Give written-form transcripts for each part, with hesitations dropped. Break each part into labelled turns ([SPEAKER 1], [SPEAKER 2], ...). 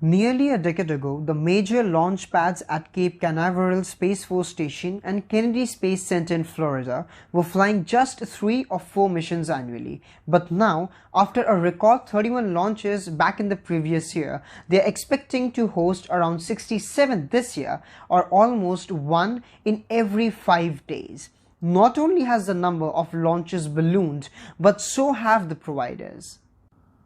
[SPEAKER 1] Nearly a decade ago, the major launch pads at Cape Canaveral Space Force Station and Kennedy Space Center in Florida were flying just 3 or 4 missions annually. But now, after a record 31 launches back in the previous year, they are expecting to host around 67 this year, or almost 1 in every 5 days. Not only has the number of launches ballooned, but so have the providers.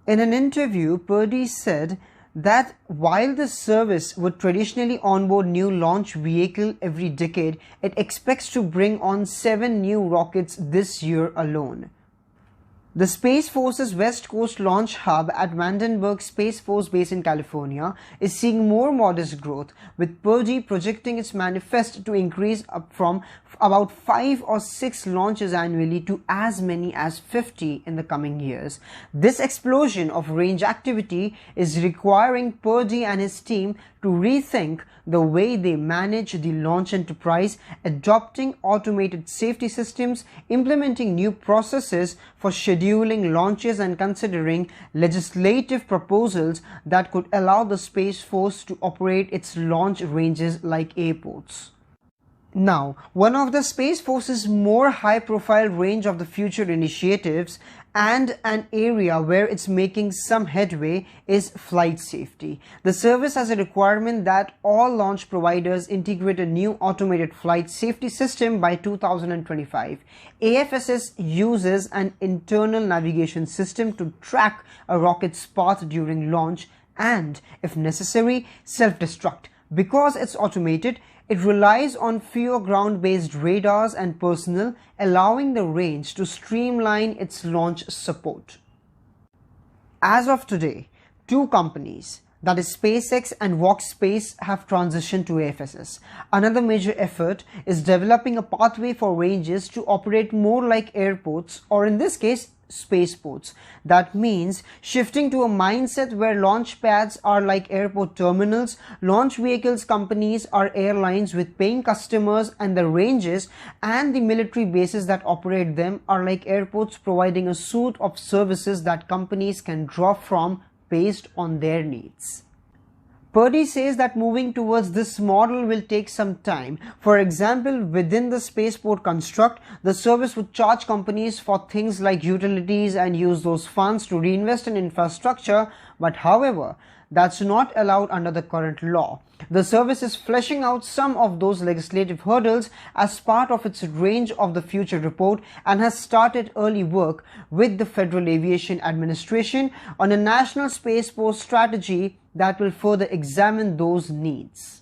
[SPEAKER 1] In an interview, Purdy said that while the service would traditionally onboard new launch vehicle every decade, it expects to bring on 7 new rockets this year alone. The Space Force's West Coast launch hub at Vandenberg Space Force Base in California is seeing more modest growth, with Purdy projecting its manifest to increase up from about 5 or 6 launches annually to as many as 50 in the coming years. This explosion of range activity is requiring Purdy and his team to rethink the way they manage the launch enterprise, adopting automated safety systems, implementing new processes for scheduling launches, and considering legislative proposals that could allow the Space Force to operate its launch ranges like airports. Now, one of the Space Force's more high-profile range of the future initiatives and an area where it's making some headway is flight safety. The service has a requirement that all launch providers integrate a new automated flight safety system by 2025. AFSS uses an internal navigation system to track a rocket's path during launch and, if necessary, self-destruct. Because it's automated, it relies on fewer ground-based radars and personnel, allowing the range to streamline its launch support. As of today, 2 companies, that is SpaceX and Space, have transitioned to AFSS. Another major effort is developing a pathway for ranges to operate more like airports, or in this case, spaceports. That means shifting to a mindset where launch pads are like airport terminals, launch vehicles companies are airlines with paying customers, and the ranges and the military bases that operate them are like airports, providing a suite of services that companies can draw from based on their needs. Purdy says that moving towards this model will take some time. For example, within the spaceport construct, the service would charge companies for things like utilities and use those funds to reinvest in infrastructure, but however, that's not allowed under the current law. The service is fleshing out some of those legislative hurdles as part of its Range of the Future report and has started early work with the Federal Aviation Administration on a national spaceport strategy that will further examine those needs.